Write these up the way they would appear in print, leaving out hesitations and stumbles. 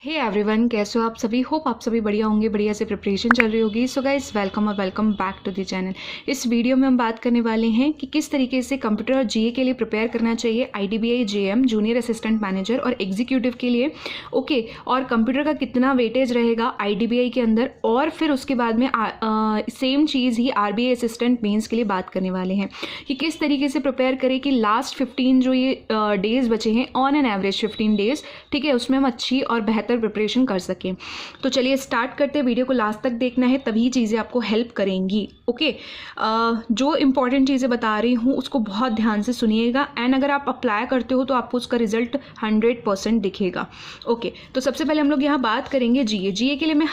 Hey everyone, कैसे हो आप सभी। होप आप सभी बढ़िया होंगे, बढ़िया से प्रिपरेशन चल रही होगी। सो गाइस, वेलकम और welcome back to the channel. इस वीडियो में हम बात करने वाले हैं कि किस तरीके से कंप्यूटर और जीए के लिए प्रिपेयर करना चाहिए, IDBI JM junior assistant manager और एग्जीक्यूटिव के लिए। ओके, और कंप्यूटर का कितना वेटेज रहेगा आईडीबीआई के अंदर, और फिर उसके बाद में सेम चीज़ ही आरबीआई असिस्टेंट मेंस के लिए बात करने वाले हैं कि किस तरीके से प्रिपेयर करें कि लास्ट 15 जो ये डेज बचे हैं, ऑन एन एवरेज 15 डेज, ठीक है, उसमें हम अच्छी और बेहतर प्रिपरेशन कर सकें। तो चलिए स्टार्ट करते हैं। वीडियो को लास्ट तक देखना है, तभी चीज़ें आपको हेल्प करेंगी। ओके, जो इंपॉर्टेंट चीज़ें बता रही हूँ उसको बहुत ध्यान से सुनिएगा, एंड अगर आप अप्लाई करते हो तो आपको उसका रिजल्ट 100% दिखेगा। ओके, तो सबसे पहले हम लोग यहाँ बात करेंगे जीए के लिए। मैं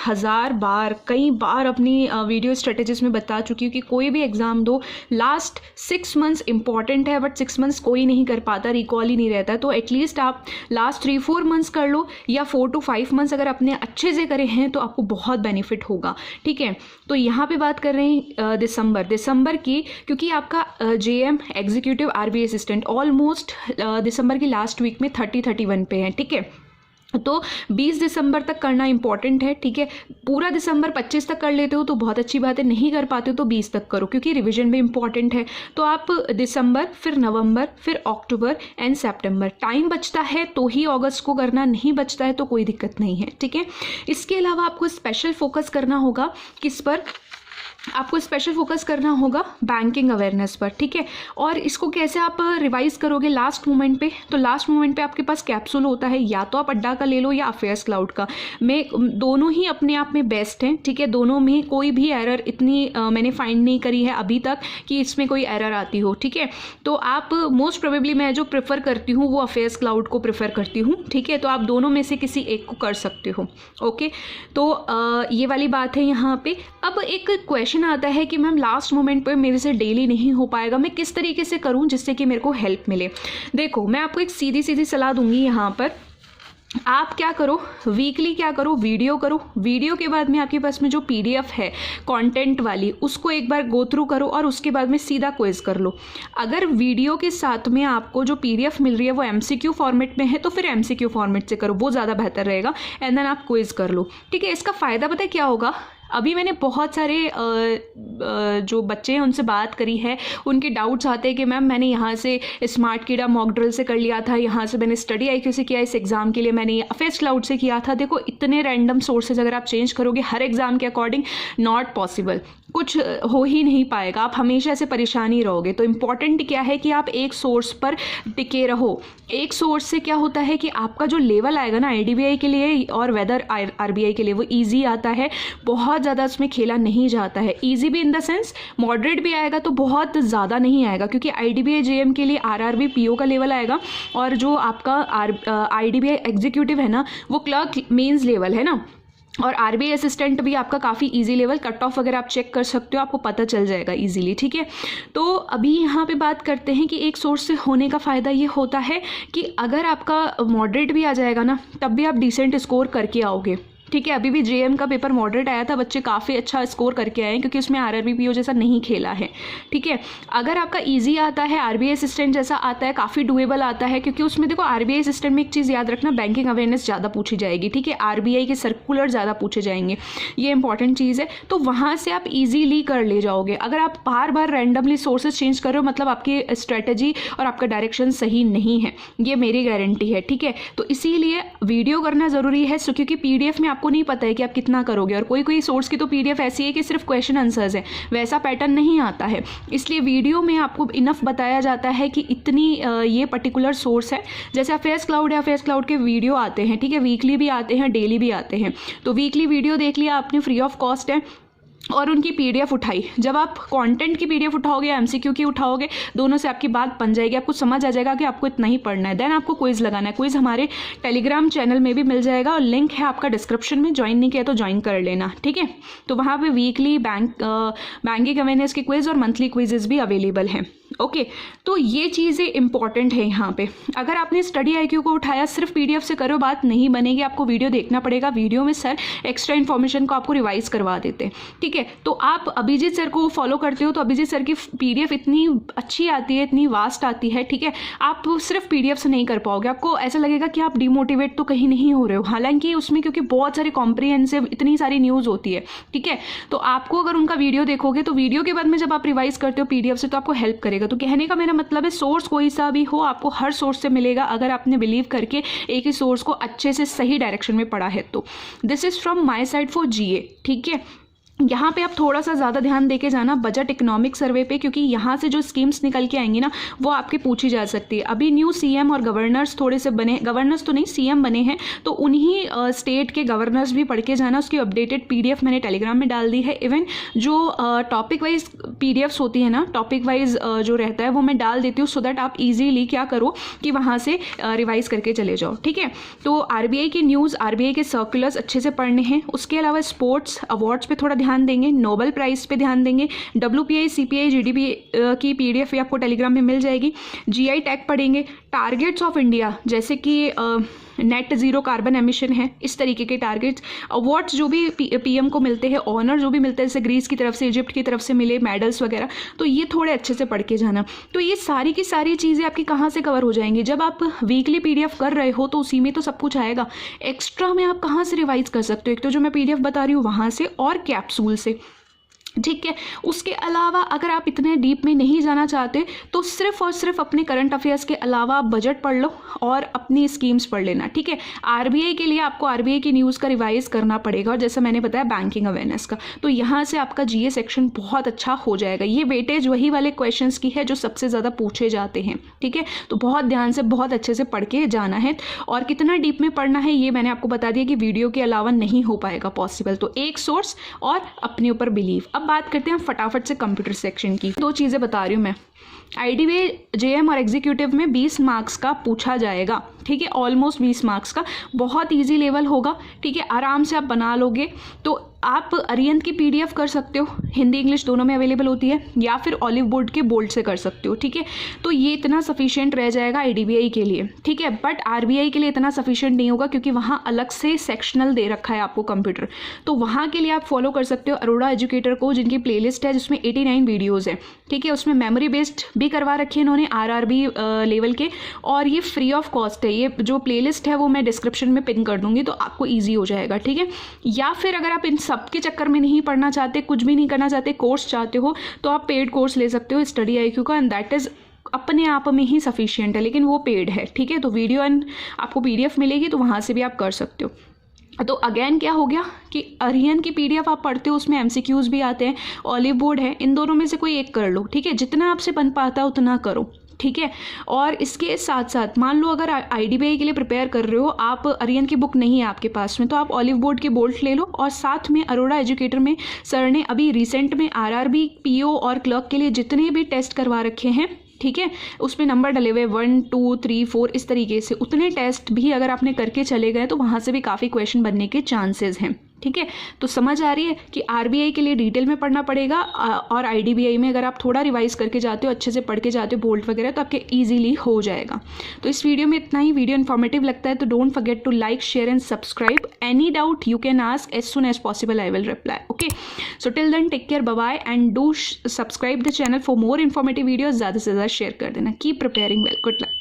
कई बार अपनी वीडियो स्ट्रेटेजीज में बता चुकी हूँ कि कोई भी एग्जाम दो, लास्ट 6 मंथ्स इंपॉर्टेंट है, बट 6 मंथ्स कोई नहीं कर पाता, रिकॉल ही नहीं रहता है। तो एटलीस्ट आप लास्ट 3-4 मंथ्स कर लो, या 4 to 5 मंथ्स अगर अपने अच्छे से करे हैं तो आपको बहुत बेनिफिट होगा। ठीक है, तो यहाँ पे बात कर रहे हैं दिसंबर की, क्योंकि आपका JM executive RBI assistant almost दिसंबर की लास्ट वीक में 30-31 पे है। ठीक है, तो 20 दिसंबर तक करना इंपॉर्टेंट है। ठीक है, पूरा दिसंबर 25 तक कर लेते हो तो बहुत अच्छी बात है, नहीं कर पाते हो तो 20 तक करो, क्योंकि रिवीजन भी इंपॉर्टेंट है। तो आप दिसंबर, फिर नवंबर, फिर अक्टूबर एंड सितंबर, टाइम बचता है तो ही अगस्त को करना, नहीं बचता है तो कोई दिक्कत नहीं है। ठीक है, इसके अलावा आपको स्पेशल फोकस करना होगा किस पर, आपको स्पेशल फोकस करना होगा बैंकिंग अवेयरनेस पर। ठीक है, और इसको कैसे आप रिवाइज करोगे लास्ट मोमेंट पे, तो लास्ट मोमेंट पे आपके पास कैप्सूल होता है, या तो आप अड्डा का ले लो या अफेयर्स क्लाउड का। दोनों ही अपने आप में बेस्ट हैं। ठीक है, दोनों में कोई भी एरर इतनी मैंने फाइंड नहीं करी है अभी तक कि इसमें कोई एरर आती हो। ठीक है, तो आप मोस्ट प्रोबेबली, मैं जो प्रेफर करती हूँ वो अफेयर्स क्लाउड को प्रेफर करती हूँ। ठीक है, तो आप दोनों में से किसी एक को कर सकते हो। ओके, तो ये वाली बात है यहाँ पे। अब एक क्वेश्चन आता है कि मैम लास्ट मोमेंट पे मेरे से डेली नहीं हो पाएगा, मैं किस तरीके से करूं जिससे कि मेरे को हेल्प मिले। देखो, मैं आपको एक सीधी सीधी सलाह दूंगी यहाँ पर। आप क्या करो, वीकली क्या करो, वीडियो करो। वीडियो के बाद में आपके पास में जो पीडीएफ है कंटेंट वाली, उसको एक बार गो थ्रू करो, और उसके बाद में सीधा क्विज कर लो। अगर वीडियो के साथ में आपको जो पीडीएफ मिल रही है वो एमसीक्यू फॉर्मेट में है तो फिर एमसीक्यू फॉर्मेट से करो, वो ज़्यादा बेहतर रहेगा। एंड देन आप क्विज कर लो। ठीक है, इसका फ़ायदा पता है क्या होगा। अभी मैंने बहुत सारे जो बच्चे हैं उनसे बात करी है, उनके डाउट्स आते हैं कि मैम मैंने यहाँ से स्मार्ट कीड़ा मॉक ड्रिल से कर लिया था, यहाँ से मैंने स्टडी आईक्यू से किया, इस एग्ज़ाम के लिए मैंने अफेयर्स क्लाउड से किया था। देखो, इतने रैंडम सोर्सेज अगर आप चेंज करोगे हर एग्ज़ाम के अकॉर्डिंग, नॉट पॉसिबल, कुछ हो ही नहीं पाएगा, आप हमेशा से परेशान ही रहोगे। तो इम्पॉर्टेंट क्या है कि आप एक सोर्स पर टिके रहो। एक सोर्स से क्या होता है कि आपका जो लेवल आएगा ना आईडीबीआई के लिए और वेदर आरबीआई के लिए, वो ईजी आता है, बहुत ज़्यादा उसमें खेला नहीं जाता है। ईजी भी इन द सेंस, मॉडरेट भी आएगा तो बहुत ज़्यादा नहीं आएगा, क्योंकि आईडीबीआई जेएम के लिए आरआरबी पीओ का लेवल आएगा, और जो आपका आईडीबीआई एग्जीक्यूटिव है ना वो क्लर्क मेंस लेवल है ना, और आरबीआई असिस्टेंट भी आपका काफ़ी इजी लेवल। कट ऑफ अगर आप चेक कर सकते हो आपको पता चल जाएगा इजीली। ठीक है, तो अभी यहाँ पे बात करते हैं कि एक सोर्स से होने का फ़ायदा ये होता है कि अगर आपका मॉडरेट भी आ जाएगा ना, तब भी आप डिसेंट स्कोर करके आओगे। ठीक है, अभी भी जेएम का पेपर मॉडरेट आया था, बच्चे काफ़ी अच्छा स्कोर करके आए हैं, क्योंकि उसमें आरआरबी पीओ जैसा नहीं खेला है। ठीक है, अगर आपका इजी आता है, आरबीआई असिस्टेंट जैसा आता है, काफ़ी डुएबल आता है, क्योंकि उसमें देखो आरबीआई असिस्टेंट में एक चीज़ याद रखना, बैंकिंग अवेयरनेस ज़्यादा पूछी जाएगी। ठीक है, आरबीआई के सर्कुलर ज़्यादा पूछे जाएंगे, ये इंपॉर्टेंट चीज़ है। तो वहाँ से आप ईजीली कर ले जाओगे। अगर आप बार बार रैंडमली सोर्सेज चेंज कर रहे हो, मतलब आपकी स्ट्रेटजी और आपका डायरेक्शन सही नहीं है, ये मेरी गारंटी है। ठीक है, तो इसीलिए वीडियो करना ज़रूरी है, क्योंकि पीडीएफ में आपको नहीं पता है कि आप कितना करोगे, और कोई कोई सोर्स की तो पीडीएफ ऐसी है कि सिर्फ क्वेश्चन आंसर्स है, वैसा पैटर्न नहीं आता है। इसलिए वीडियो में आपको इनफ बताया जाता है कि इतनी ये पर्टिकुलर सोर्स है। जैसे अफेयर्स क्लाउड है, अफेयर्स क्लाउड के वीडियो आते हैं, ठीक है, वीकली भी आते हैं, डेली भी आते हैं। तो वीकली वीडियो देख लिया आपने, फ्री ऑफ कॉस्ट है, और उनकी पीडीएफ उठाई। जब आप कंटेंट की पीडीएफ उठाओगे, एमसीक्यू की उठाओगे, दोनों से आपकी बात बन जाएगी, आपको समझ आ जाएगा कि आपको इतना ही पढ़ना है। देन आपको क्विज लगाना है। क्विज हमारे टेलीग्राम चैनल में भी मिल जाएगा, और लिंक है आपका डिस्क्रिप्शन में, ज्वाइन नहीं किया तो ज्वाइन कर लेना। ठीक है, तो वहाँ पे वीकली बैंकिंग अवेयरनेस के क्विज और मंथली क्विजेज भी अवेलेबल हैं। ओके तो ये चीज़ें इंपॉर्टेंट है यहाँ पे। अगर आपने स्टडी आईक्यू को उठाया सिर्फ पीडीएफ से करो बात नहीं बनेगी, आपको वीडियो देखना पड़ेगा। वीडियो में सर एक्स्ट्रा इन्फॉर्मेशन को आपको रिवाइज करवा देते हैं, ठीक है। तो आप अभिजीत सर को फॉलो करते हो तो अभिजीत सर की पीडीएफ इतनी अच्छी आती है, इतनी वास्ट आती है, ठीक है। आप सिर्फ पीडीएफ से नहीं कर पाओगे, आपको ऐसा लगेगा कि आप डिमोटिवेट तो कहीं नहीं हो रहे हो, हालांकि उसमें क्योंकि बहुत सारी कॉम्प्रिहेंसिव इतनी सारी न्यूज़ होती है, ठीक है। तो आपको अगर उनका वीडियो देखोगे तो वीडियो के बाद में जब आप रिवाइज करते हो पीडीएफ से तो आपको हेल्प करेगा। तो कहने का मेरा मतलब है सोर्स कोई सा भी हो आपको हर सोर्स से मिलेगा, अगर आपने बिलीव करके एक ही सोर्स को अच्छे से सही डायरेक्शन में पढ़ा है तो। This is from my side for GA, ठीक है। यहाँ पे आप थोड़ा सा ज़्यादा ध्यान देके जाना बजट इकोनॉमिक सर्वे पे, क्योंकि यहाँ से जो स्कीम्स निकल के आएंगी ना वो आपके पूछी जा सकती है। अभी न्यू सीएम और गवर्नर्स थोड़े से बने, गवर्नर्स तो नहीं सीएम बने हैं, तो उन्हीं स्टेट के गवर्नर्स भी पढ़ के जाना। उसकी अपडेटेड पीडीएफ मैंने टेलीग्राम में डाल दी है। इवन जो टॉपिक वाइज पीडीएफ्स होती है ना, टॉपिक वाइज जो रहता है वो मैं डाल देती हूँ, सो दैट आप ईजीली क्या करो कि वहाँ से रिवाइज करके चले जाओ, ठीक है। तो आरबीआई की न्यूज़, आरबीआई के सर्कुलर्स अच्छे से पढ़ने हैं। उसके अलावा स्पोर्ट्स अवार्ड्स पे थोड़ा ध्यान देंगे, नोबेल प्राइज पे ध्यान देंगे, डब्ल्यूपीआई सीपीआई जीडीपी की पीडीएफ आपको टेलीग्राम में मिल जाएगी। जीआई टैग पढ़ेंगे, टारगेट्स ऑफ इंडिया जैसे कि नेट जीरो कार्बन एमिशन है, इस तरीके के टारगेट्स। अवार्ड्स जो भी पीएम को मिलते हैं, ऑनर जो भी मिलते हैं, जैसे ग्रीस की तरफ से, इजिप्ट की तरफ से मिले मेडल्स वगैरह, तो ये थोड़े अच्छे से पढ़ के जाना। तो ये सारी की सारी चीज़ें आपकी कहाँ से कवर हो जाएंगी, जब आप वीकली पीडीएफ कर रहे हो तो उसी में तो सब कुछ आएगा। एक्स्ट्रा में आप कहाँ से रिवाइज कर सकते हो, एक तो जो मैं पीडीएफ बता रही हूँ वहाँ से और कैप्सूल से, ठीक है। उसके अलावा अगर आप इतने डीप में नहीं जाना चाहते तो सिर्फ और सिर्फ अपने करंट अफेयर्स के अलावा आप बजट पढ़ लो और अपनी स्कीम्स पढ़ लेना, ठीक है। आरबीआई के लिए आपको आरबीआई की न्यूज़ का रिवाइज करना पड़ेगा, और जैसा मैंने बताया बैंकिंग अवेयरनेस का, तो यहाँ से आपका जीए सेक्शन बहुत अच्छा हो जाएगा। ये वेटेज वही वाले क्वेश्चंस की है जो सबसे ज़्यादा पूछे जाते हैं, ठीक है। तो बहुत ध्यान से बहुत अच्छे से पढ़ के जाना है, और कितना डीप में पढ़ना है ये मैंने आपको बता दिया कि वीडियो के अलावा नहीं हो पाएगा पॉसिबल। तो एक सोर्स और अपने ऊपर बिलीव। अब बात करते हैं फटाफट से कंप्यूटर सेक्शन की। दो चीज़ें बता रही हूँ मैं। आईडीबीआई जेएम और एग्जीक्यूटिव में 20 मार्क्स का पूछा जाएगा, ठीक है। ऑलमोस्ट 20 मार्क्स का, बहुत इजी लेवल होगा, ठीक है। आराम से आप बना लोगे। तो आप अरिहंत की पीडीएफ कर सकते हो, हिंदी इंग्लिश दोनों में अवेलेबल होती है, या फिर ऑलिव बोर्ड के बोल्ड से कर सकते हो, ठीक है। तो ये इतना सफिशिएंट रह जाएगा आईडीबीआई के लिए, ठीक है। बट आरबीआई के लिए इतना सफिशिएंट नहीं होगा, क्योंकि वहाँ अलग से सेक्शनल दे रखा है आपको कंप्यूटर। तो वहाँ के लिए आप फॉलो कर सकते हो अरोड़ा एजुकेटर को, जिनकी प्लेलिस्ट है जिसमें 89 वीडियोज़ है, ठीक है। उसमें मेमोरी बेस्ड भी करवा रखी है इन्होंने आरआरबी लेवल के, और ये फ्री ऑफ कॉस्ट है। ये जो प्लेलिस्ट है वो मैं डिस्क्रिप्शन में पिन कर दूंगी, तो आपको ईजी हो जाएगा, ठीक है। या फिर अगर आप इन सब के चक्कर में नहीं पढ़ना चाहते, कुछ भी नहीं करना चाहते, कोर्स चाहते हो, तो आप पेड कोर्स ले सकते हो स्टडी आईक्यू का, एंड दैट इज़ अपने आप में ही सफिशिएंट है, लेकिन वो पेड है, ठीक है। तो वीडियो एंड आपको पीडीएफ मिलेगी, तो वहाँ से भी आप कर सकते हो। तो अगेन क्या हो गया कि अरिहंत की पीडीएफ आप पढ़ते हो, उसमें एमसीक्यूज भी आते हैं, ऑलिव बोर्ड है, इन दोनों में से कोई एक कर लो, ठीक है। जितना आपसे बन पाता है उतना करो, ठीक है। और इसके साथ साथ मान लो अगर आईडीबीआई के लिए प्रिपेयर कर रहे हो, आप अरिहंत की बुक नहीं है आपके पास में, तो आप ऑलिव बोर्ड के बोल्ट ले लो, और साथ में अरोड़ा एजुकेटर में सर ने अभी रिसेंट में आरआरबी, पीओ और क्लर्क के लिए जितने भी टेस्ट करवा रखे हैं, ठीक है, उसमें नंबर डले हुए 1 2 3 4 इस तरीके से, उतने टेस्ट भी अगर आपने करके चले गए तो वहाँ से भी काफ़ी क्वेश्चन बनने के चांसेस हैं, ठीक है। तो समझ आ रही है कि आरबीआई के लिए डिटेल में पढ़ना पड़ेगा, और आईडीबीआई में अगर आप थोड़ा रिवाइज करके जाते हो, अच्छे से पढ़ के जाते हो बोल्ट वगैरह, तो आपके इजीली हो जाएगा। तो इस वीडियो में इतना ही। वीडियो इन्फॉर्मेटिव लगता है तो don't forget to like, share and subscribe. Any doubt you can ask as soon as possible, I will reply, okay. So till then take care, bye bye, and do subscribe the channel for more informative videos. ज़्यादा से ज़्यादा share कर देना। Keep preparing well, good luck.